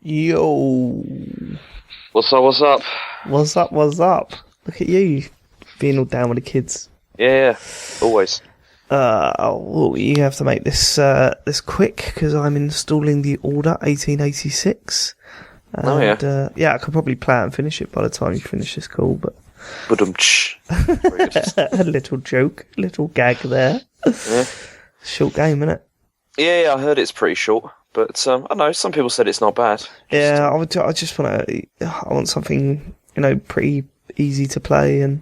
Yo. What's up, what's up? What's up, what's up? Look at you, being all down with the kids. Yeah, always. Well, you have to make this quick, because I'm installing the Order 1886. And, yeah, I could probably play it and finish it by the time you finish this call, but... A little joke, little gag there. Yeah. Short game, innit? Yeah, I heard it's pretty short, but I don't know, some people said it's not bad. Yeah, I just want something, pretty easy to play and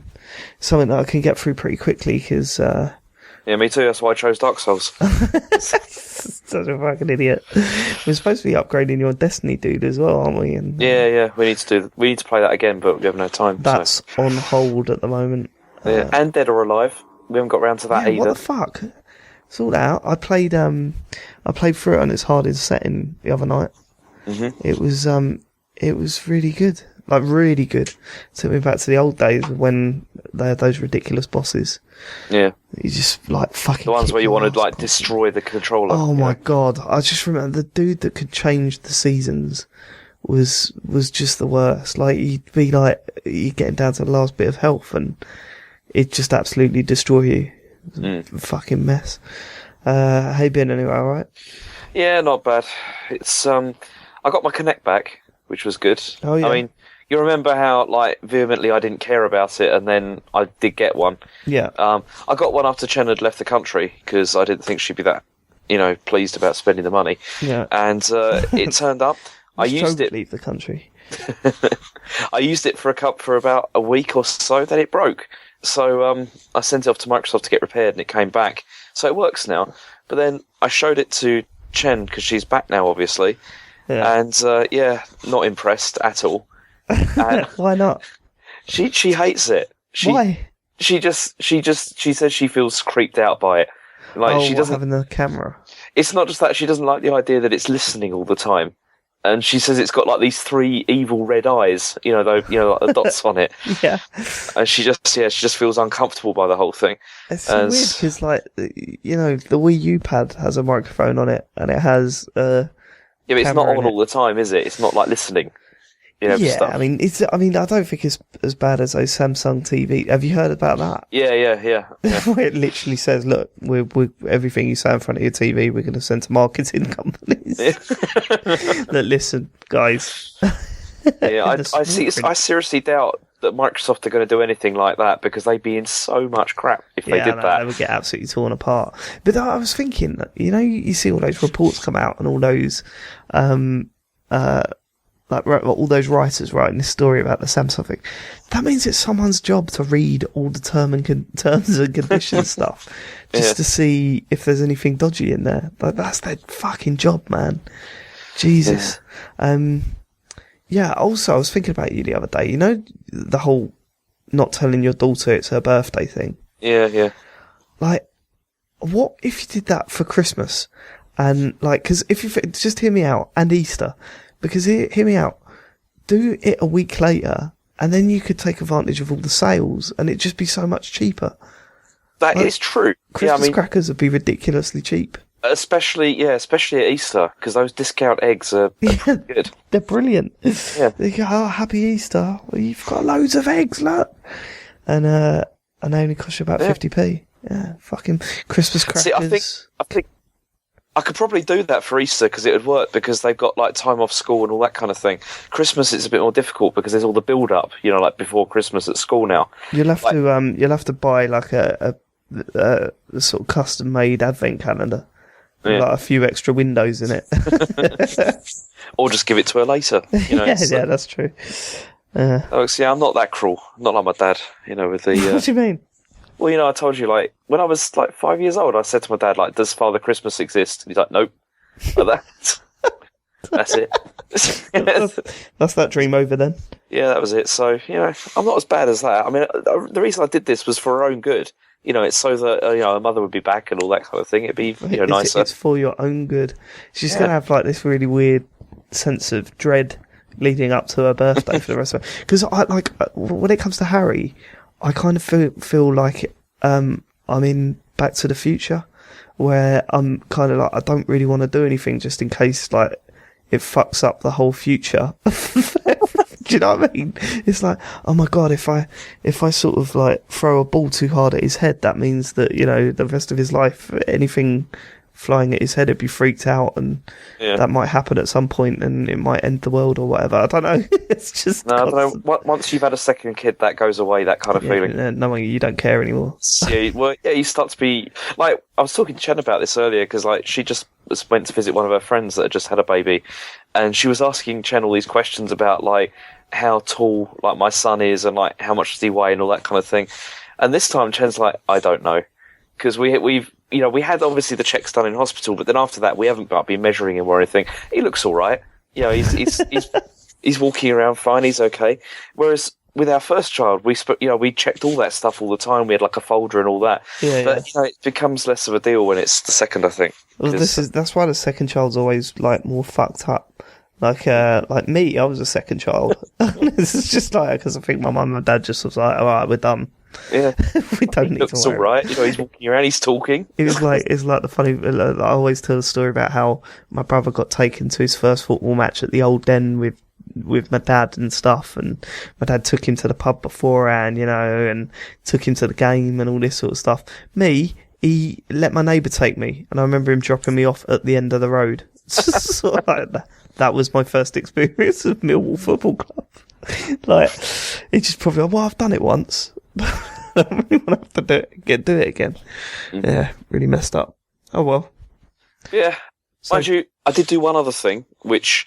something that I can get through pretty quickly, because... Yeah, me too, that's why I chose Dark Souls. Such a fucking idiot. We're supposed to be upgrading your Destiny dude as well, aren't we? And, yeah, we need to play that again, but we have no time. That's on hold at the moment. Yeah, and Dead or Alive. We haven't got round to that either. What the fuck? It's all out. I played through it on its hardest setting the other night. Mm-hmm. It was really good. Like, really good. Took me back to the old days when they had those ridiculous bosses. Yeah. You just, like, fucking... The ones where you wanted, like, destroy the controller. Oh, my God. I just remember the dude that could change the seasons was just the worst. Like, you'd be, like, you're getting down to the last bit of health and it'd just absolutely destroy you. It was a fucking mess. How you been anyway, alright? Yeah, not bad. It's, I got my Kinect back, which was good. Oh, yeah. I mean, you remember how, like, vehemently I didn't care about it, and then I did get one. Yeah. I got one after Chen had left the country, because I didn't think she'd be that, pleased about spending the money. Yeah. And it turned up. I used it. Leave the country. I used it for about a week or so, then it broke. So I sent it off to Microsoft to get repaired, and it came back. So it works now. But then I showed it to Chen, because she's back now, obviously. Yeah. And, not impressed at all. And why not? She hates it. Why? She says she feels creeped out by it. Like, she doesn't having the camera. It's not just that, she doesn't like the idea that it's listening all the time. And she says it's got like these 3 evil red eyes, like the dots on it. Yeah. And she just feels uncomfortable by the whole thing. It's so weird because, like, the Wii U pad has a microphone on it, and it has yeah, but it's not on all the time, is it? It's not like listening. Yeah, stuff. I mean, I don't think it's as bad as those Samsung TV. Have you heard about that? Yeah. Where it literally says, "Look, we're everything you say in front of your TV, we're going to send to marketing companies." That listen, guys. Yeah, I seriously doubt that Microsoft are going to do anything like that, because they'd be in so much crap if they did that. They would get absolutely torn apart. But I was thinking, you see all those reports come out and all those, all those writers writing this story about the Samsung thing. That means it's someone's job to read all the terms and conditions stuff, just to see if there's anything dodgy in there. Like, that's their fucking job, man. Jesus. Yeah. Also, I was thinking about you the other day. The whole not telling your daughter it's her birthday thing. Yeah. Like, what if you did that for Christmas? And, like, because if you just hear me out, and Easter. Because, hear me out, do it a week later, and then you could take advantage of all the sales, and it'd just be so much cheaper. That is true. Christmas crackers would be ridiculously cheap. Especially at Easter, because those discount eggs are pretty good. They're brilliant. Yeah. They go, oh, happy Easter. Well, you've got loads of eggs, look. And they only cost you about 50p. Yeah, fucking Christmas crackers. See, I think I could probably do that for Easter, because it would work, because they've got, like, time off school and all that kind of thing. Christmas, it's a bit more difficult, because there's all the build-up, like, before Christmas at school now. You'll have to buy, like, a sort of custom-made advent calendar. Yeah. Like a few extra windows in it. Or just give it to her later. Yeah, that's true. I'm not that cruel. I'm not like my dad, with the... What do you mean? Well, I told you, like, when I was, like, 5 years old, I said to my dad, like, does Father Christmas exist? And he's like, nope. Like that. That's it. That's that dream over then. Yeah, that was it. So, I'm not as bad as that. I mean, the reason I did this was for her own good. It's so that, her mother would be back and all that kind of thing. It'd be, nicer. It's for your own good. She's going to have, like, this really weird sense of dread leading up to her birthday for the rest of it. Because, when it comes to Harry, I kind of feel like I'm in Back to the Future, where I'm kind of like, I don't really want to do anything just in case, like, it fucks up the whole future. Do you know what I mean? It's like, oh my god, if I sort of like throw a ball too hard at his head, that means that, you know, the rest of his life, anything flying at his head, he'd be freaked out, and that might happen at some point, and it might end the world or whatever. I don't know. It's just no, I don't know. Once you've had a second kid, that goes away. That kind of feeling. No, you don't care anymore. You start to be like. I was talking to Chen about this earlier because like she just went to visit one of her friends that had just had a baby, and she was asking Chen all these questions about like how tall like my son is and like how much does he weigh and all that kind of thing. And this time Chen's like, I don't know, because we've. You know, we had obviously the checks done in hospital, but then after that, we haven't been measuring him or anything. He looks all right. You know, he's walking around fine. He's okay. Whereas with our first child, we checked all that stuff all the time. We had like a folder and all that. You know, it becomes less of a deal when it's the second, I think. Well, that's why the second child's always like more fucked up. Like me, I was a second child. This is just like because I think my mum and dad just was like, all right, we're done. Yeah, we don't need to worry. It's all right. You know, he's walking around, he's talking. It's like the funny. I always tell the story about how my brother got taken to his first football match at the old Den with my dad and stuff, and my dad took him to the pub beforehand, you know, and took him to the game and all this sort of stuff. Me, he let my neighbour take me, and I remember him dropping me off at the end of the road. Sort of like that. That was my first experience of Millwall Football Club. Like, he just probably, well, I've done it once. I don't really want to have to do it again. Yeah, really messed up. Oh well. Yeah. Mind you, I did do one other thing, which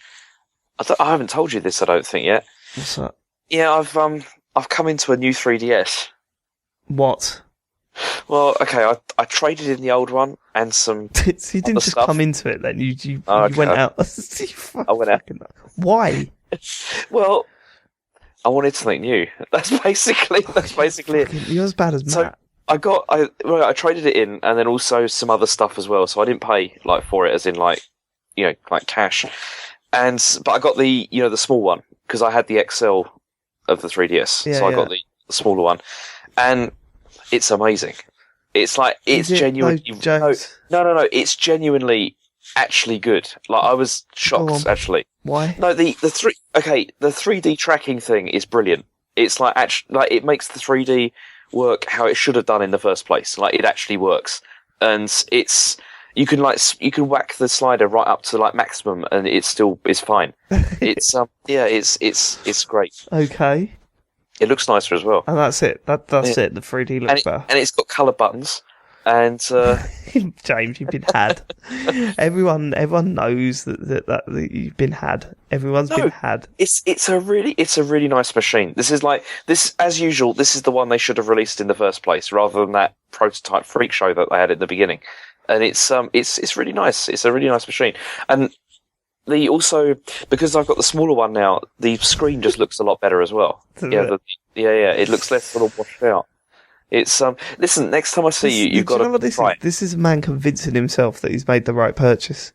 I haven't told you this, I don't think yet. What's that? Yeah, I've come into a new 3DS. What? Well, okay, I traded in the old one and some. So you didn't just stuff. Come into it then? You went out. I went out. Why? Well, I wanted something new. That's basically it. You're as bad as Matt. So I traded it in, and then also some other stuff as well. So I didn't pay like for it, as in like, you know, like cash. But I got the small one because I had the XL of the 3DS. Yeah, so I got the smaller one, and it's amazing. It's like it's genuinely no. It's genuinely actually good. Like I was shocked actually. Why? No, the 3D tracking thing is brilliant. It's like it makes the 3D work how it should have done in the first place. Like it actually works, and you can whack the slider right up to like maximum, and it still is fine. It's it's great. Okay. It looks nicer as well. And that's it. That's it. The 3D looks better. And it's got colour buttons. And James, you've been had. Everyone knows that you've been had. Everyone's been had. It's a really nice machine. This as usual. This is the one they should have released in the first place, rather than that prototype freak show that they had at the beginning. And it's really nice. It's a really nice machine. And because I've got the smaller one now, the screen just looks a lot better as well. It looks less sort of washed out. It's listen, next time I see you've got to try it. This is a man convincing himself that he's made the right purchase.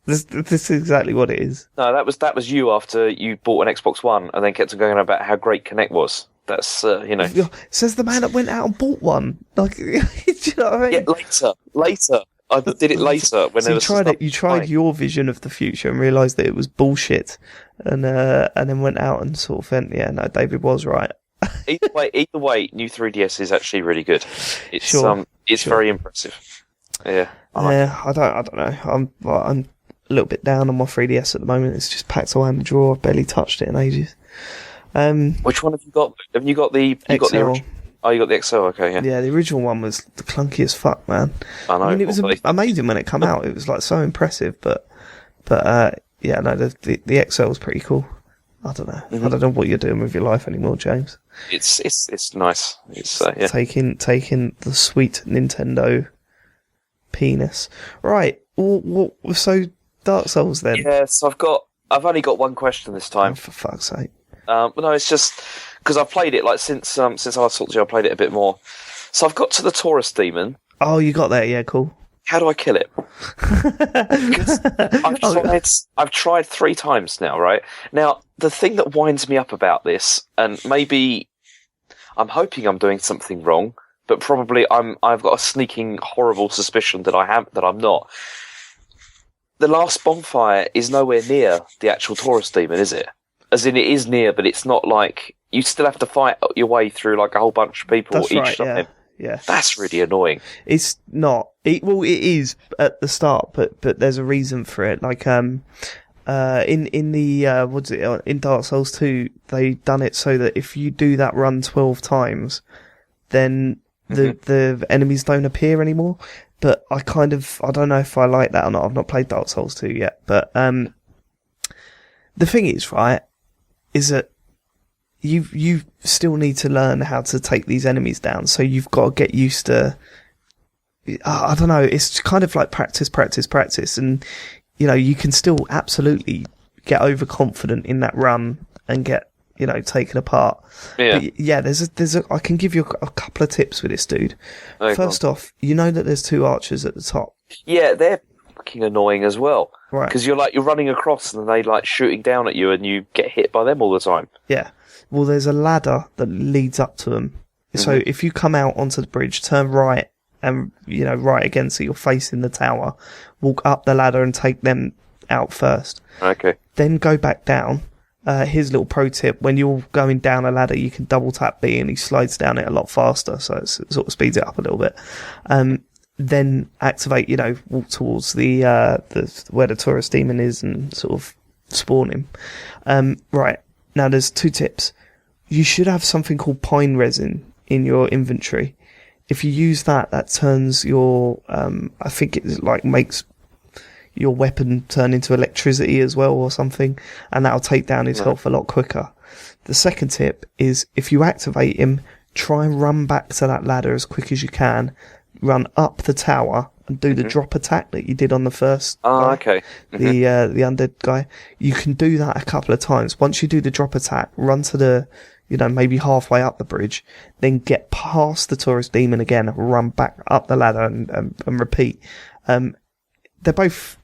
This is exactly what it is. No, that was you after you bought an Xbox One and then kept on going on about how great Kinect was. That's Says the man that went out and bought one. Like, do you know what I mean? Yeah, later. I did it later when there was. You tried your vision of the future and realised that it was bullshit, and then went out and sort of went, yeah, no, David was right. Either way, new 3DS is actually really good. It's very impressive. Yeah. I don't know. I'm a little bit down on my 3DS at the moment. It's just packed away in the drawer. I've barely touched it in ages. Which one have you got? Have you got the XL. Got the original? Oh, you got the XL, okay, yeah. Yeah, the original one was clunky as fuck, man. I know. It was amazing when it came out. It was like so impressive, but yeah, no, the XL was pretty cool. I don't know. Mm-hmm. I don't know what you're doing with your life anymore, James. It's nice. It's taking the sweet Nintendo penis. Right. So Dark Souls then. Yes, I've only got one question this time. Oh, for fuck's sake. No, it's just because I've played it like since I talked to you. I played it a bit more. So I've got to the Taurus Demon. Oh, you got there? Yeah, cool. How do I kill it? Because I've tried 3 times now. Right now, the thing that winds me up about this, and maybe I'm hoping I'm doing something wrong, but probably I've got a sneaking, horrible suspicion that I'm not. The last bonfire is nowhere near the actual Taurus Demon, is it? As in, it is near, but it's not like you still have to fight your way through like a whole bunch of people each time. Yeah, that's really annoying. It's not. It is at the start, but there's a reason for it. Like in the in Dark Souls 2, they done it so that if you do that run 12 times, then the enemies don't appear anymore. But I don't know if I like that or not. I've not played Dark Souls 2 yet, but the thing is, right, is that you still need to learn how to take these enemies down. So you've got to get used to. I don't know. It's kind of like practice, and you can still absolutely get overconfident in that run and get taken apart. Yeah. But yeah, I can give you a couple of tips with this dude. Okay, First off, you know that there's 2 archers at the top. Yeah, they're fucking annoying as well. Right. Because you're running across and they shooting down at you and you get hit by them all the time. Yeah. Well, there's a ladder that leads up to them. So if you come out onto the bridge, turn right and, right again so you're facing the tower, walk up the ladder and take them out first. Okay. Then go back down. Here's a little pro tip. When you're going down a ladder, you can double tap B and he slides down it a lot faster, so it sort of speeds it up a little bit. Then activate, walk towards the where the Taurus Demon is and sort of spawn him. Right. Now there's 2 tips. You should have something called pine resin in your inventory. If you use that turns your, I think it makes your weapon turn into electricity as well or something, and that'll take down his health a lot quicker. The second tip is if you activate him, try and run back to that ladder as quick as you can, run up the tower and do the drop attack that you did on the first guy, okay. the undead guy. You can do that a couple of times. Once you do the drop attack, run to the, maybe halfway up the bridge, then get past the Taurus Demon again, run back up the ladder and repeat. They're both,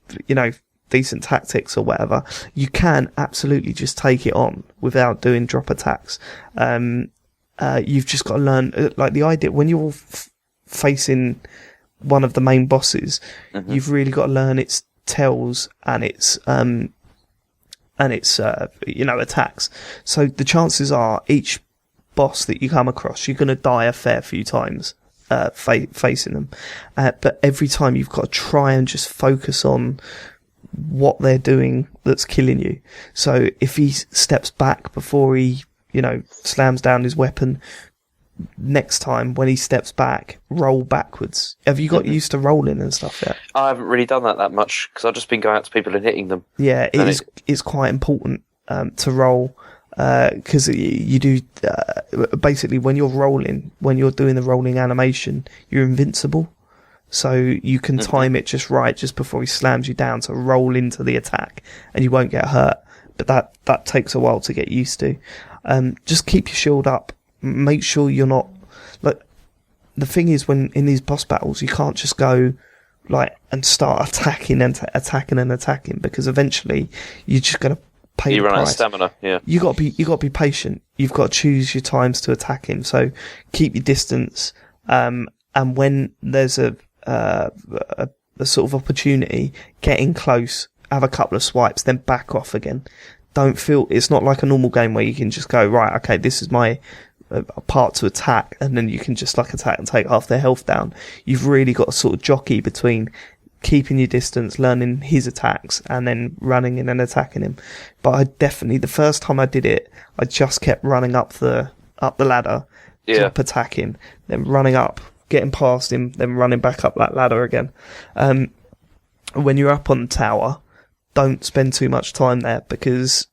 decent tactics or whatever. You can absolutely just take it on without doing drop attacks. You've just got to learn, the idea, when you're facing one of the main bosses, you've really got to learn its tells and its attacks. So the chances are each boss that you come across, you're going to die a fair few times facing them. But every time you've got to try and just focus on what they're doing that's killing you. So if he steps back before he, slams down his weapon, next time when he steps back, roll backwards. Have you got used to rolling and stuff yet? I haven't really done that much because I've just been going out to people and hitting them. Yeah, it's quite important to roll because you do basically when you're rolling, when you're doing the rolling animation, you're invincible. So you can time it just right, just before he slams you down to roll into the attack, and you won't get hurt. But that takes a while to get used to. Just keep your shield up. Make sure you're not the thing is, when in these boss battles, you can't just go and start attacking because eventually you're just going to pay the price. You run out of stamina. Yeah, you got to be patient. You've got to choose your times to attack him. So keep your distance. And when there's a sort of opportunity, get in close, have a couple of swipes, then back off again. It's not like a normal game where you can just go, right, okay, this is my part to attack, and then you can just attack and take half their health down. You've really got to sort of jockey between keeping your distance, learning his attacks, and then running in and attacking him. But I definitely, the first time I did it, I just kept running up the ladder, drop attacking, then running up, getting past him, then running back up that ladder again. When you're up on the tower, don't spend too much time there because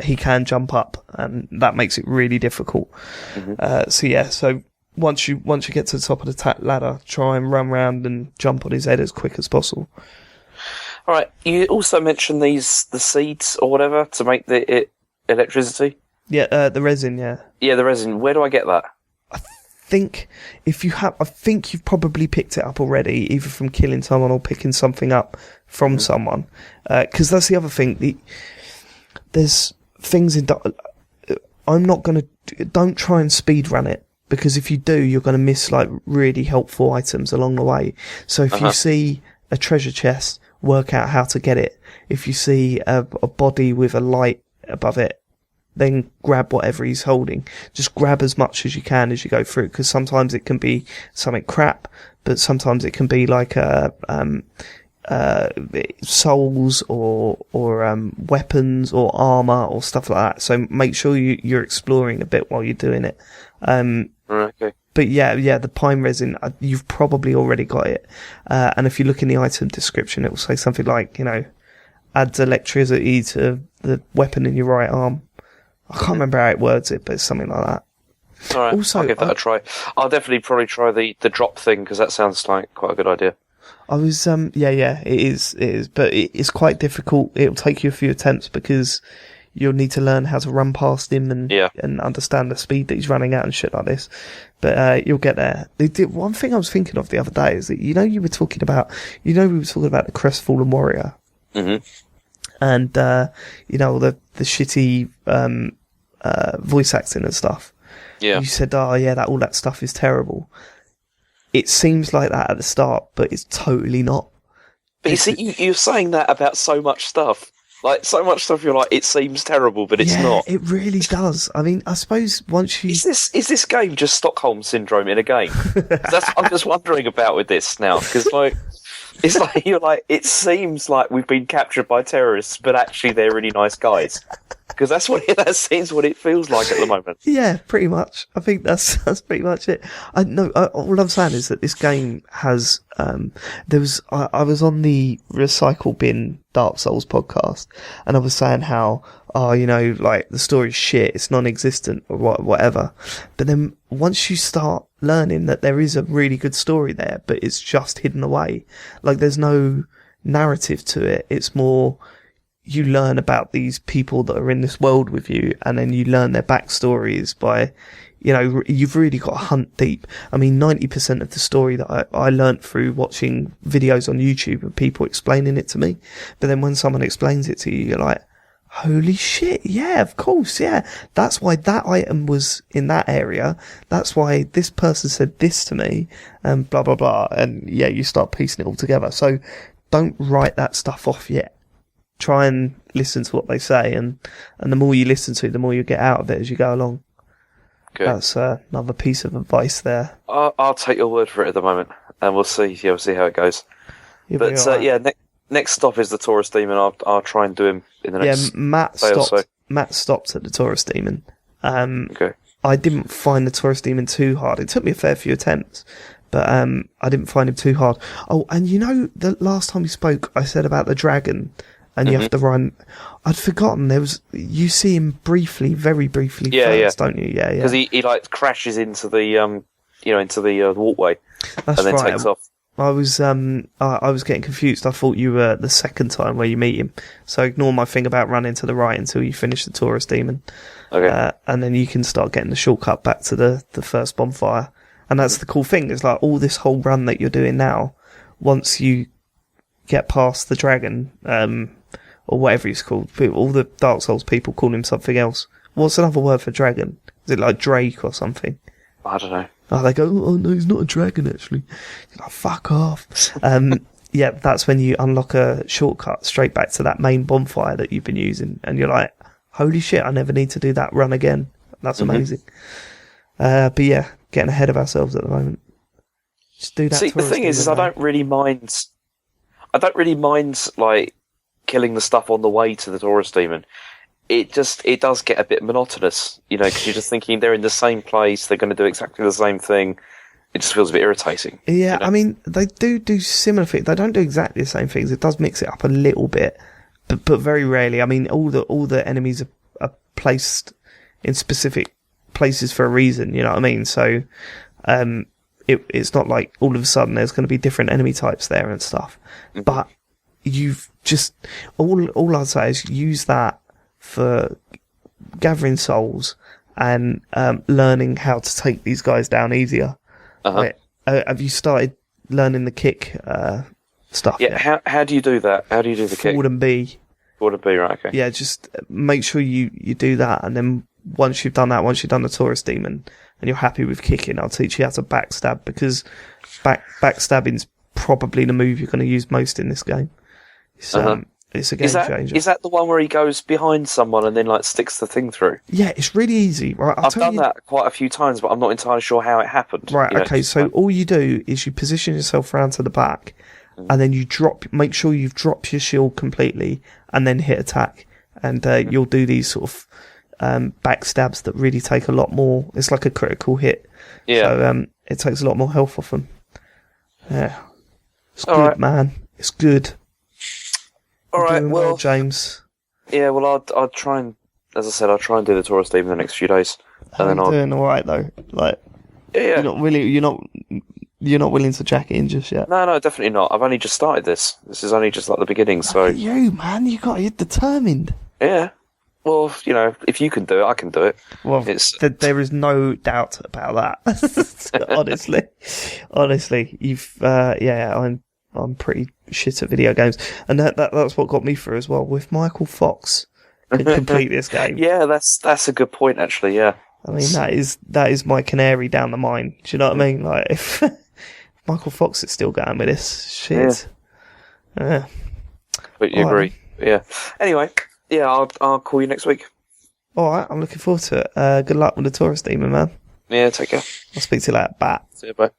he can jump up, and that makes it really difficult. So once you get to the top of the ladder, try and run round and jump on his head as quick as possible. All right. You also mentioned the seeds or whatever to make the electricity. Yeah, the resin. Yeah. Yeah, the resin. Where do I get that? I think you've probably picked it up already, either from killing someone or picking something up from someone. Because that's the other thing. There's things in. I'm not gonna. Don't try and speed run it, because if you do, you're going to miss like really helpful items along the way. So if you see a treasure chest, work out how to get it. If you see a body with a light above it, then grab whatever he's holding. Just grab as much as you can as you go through, because sometimes it can be something crap, but sometimes it can be like souls or weapons or armor or stuff like that. So make sure you're exploring a bit while you're doing it. Okay. But yeah, the pine resin, you've probably already got it. And if you look in the item description, it will say something like, adds electricity to the weapon in your right arm. I can't remember how it words it, but it's something like that. All right, also, I'll give that a try. I'll definitely probably try the drop thing, because that sounds like quite a good idea. I was, it is, but it's quite difficult. It'll take you a few attempts, because you'll need to learn how to run past him and understand the speed that he's running at and shit like this. But you'll get there. One thing I was thinking of the other day is that, we were talking about the Crestfallen Warrior. Mm-hmm. And, all the shitty, voice acting and stuff. Yeah. You said, all that stuff is terrible. It seems like that at the start, but it's totally not. But you see, you're saying that about so much stuff. Like, so much stuff you're like, it seems terrible, but it's not. It really does. I mean, I suppose once you... Is this game just Stockholm Syndrome in a game? That's what I'm just wondering about with this now, because, it's like, you're like, it seems like we've been captured by terrorists, but actually they're really nice guys. Because that seems what it feels like at the moment. Yeah, pretty much. I think that's pretty much it. All I'm saying is that this game has, I was on the Recycle Bin Dark Souls podcast, and I was saying how, like, the story's shit, it's non-existent, or whatever. But then, once you start learning that there is a really good story there, but it's just hidden away, like, there's no narrative to it, it's more, you learn about these people that are in this world with you, and then you learn their backstories by, you've really got to hunt deep. I mean, 90% of the story that I learnt through watching videos on YouTube of people explaining it to me. But then when someone explains it to you, you're like, holy shit, yeah, of course, yeah. That's why that item was in that area. That's why this person said this to me, and blah, blah, blah. And yeah, you start piecing it all together. So don't write that stuff off yet. Try and listen to what they say, and the more you listen to, the more you get out of it as you go along. Good. That's another piece of advice there. I'll take your word for it at the moment, and we'll see. Yeah, we'll see how it goes. Next stop is the Taurus Demon. I'll try and do him in the next day or so. Matt stopped at the Taurus Demon. Okay. I didn't find the Taurus Demon too hard. It took me a fair few attempts, but I didn't find him too hard. Oh, and the last time we spoke, I said about the dragon. And you have to run. I'd forgotten you see him briefly, very briefly first, don't you? Yeah, yeah. Because he like crashes into the walkway, That's and then right. takes off. I was getting confused. I thought you were the second time where you meet him. So ignore my thing about running to the right until you finish the Taurus Demon. Okay. And then you can start getting the shortcut back to the first bonfire. And that's the cool thing. Is like all this whole run that you're doing now, once you get past the dragon, or whatever he's called. All the Dark Souls people call him something else. What's another word for dragon? Is it like Drake or something? I don't know. Oh, they go, oh no, he's not a dragon actually. You're like, fuck off. Yeah, that's when you unlock a shortcut straight back to that main bonfire that you've been using, and you're like, holy shit, I never need to do that run again. That's amazing. But yeah, getting ahead of ourselves at the moment. Just do that. See, the thing is I don't really mind like killing the stuff on the way to the Taurus Demon. It does get a bit monotonous, because you're just thinking they're in the same place, they're going to do exactly the same thing. It just feels a bit irritating. Yeah, I mean, they do similar things. They don't do exactly the same things. It does mix it up a little bit, but very rarely. I mean, all the enemies are placed in specific places for a reason. You know what I mean? So, it's not like all of a sudden there's going to be different enemy types there and stuff. Mm-hmm. But you've just all I'd say is use that for gathering souls and learning how to take these guys down easier. Uh-huh. Have you started learning the kick stuff? Yeah. How do you do that? How do you do the kick? Forward and B. Forward and B, right? Okay. Yeah, just make sure you do that, and then once you've done that, once you've done the Taurus Demon, and you're happy with kicking, I'll teach you how to backstab, because backstabbing's probably the move you're going to use most in this game. It's a game changer. Is that the one where he goes behind someone and then like sticks the thing through? Yeah, it's really easy. Right, I've done that quite a few times, but I'm not entirely sure how it happened. Right, okay, so all you do is you position yourself round to the back, and then you make sure you've dropped your shield completely, and then hit attack. And you'll do these sort of backstabs that really take a lot more. It's like a critical hit. Yeah. So it takes a lot more health off them. Yeah. It's good, right, man. It's good. All right, well, James. Yeah, well, I'll try and, as I said, I'll try and do the Taurus Demon in the next few days. And then doing all right though. Like, yeah. You're not willing to jack it in just yet. No, definitely not. I've only just started this. This is only just like the beginning. So look at you, man, you're determined. Yeah. Well, if you can do it, I can do it. Well, there is no doubt about that. honestly, you've I'm pretty shit at video games, and that's what got me through as well. With Michael Fox can complete this game. Yeah, that's a good point actually. Yeah, I mean that is my canary down the mine. Do you know what I mean? Like if Michael Fox is still going with this shit. Yeah. But you agree? Yeah. Anyway, yeah, I'll call you next week. All right, I'm looking forward to it. Good luck with the Taurus Demon, man. Yeah, take care. I'll speak to you later. Bye. See you, bye.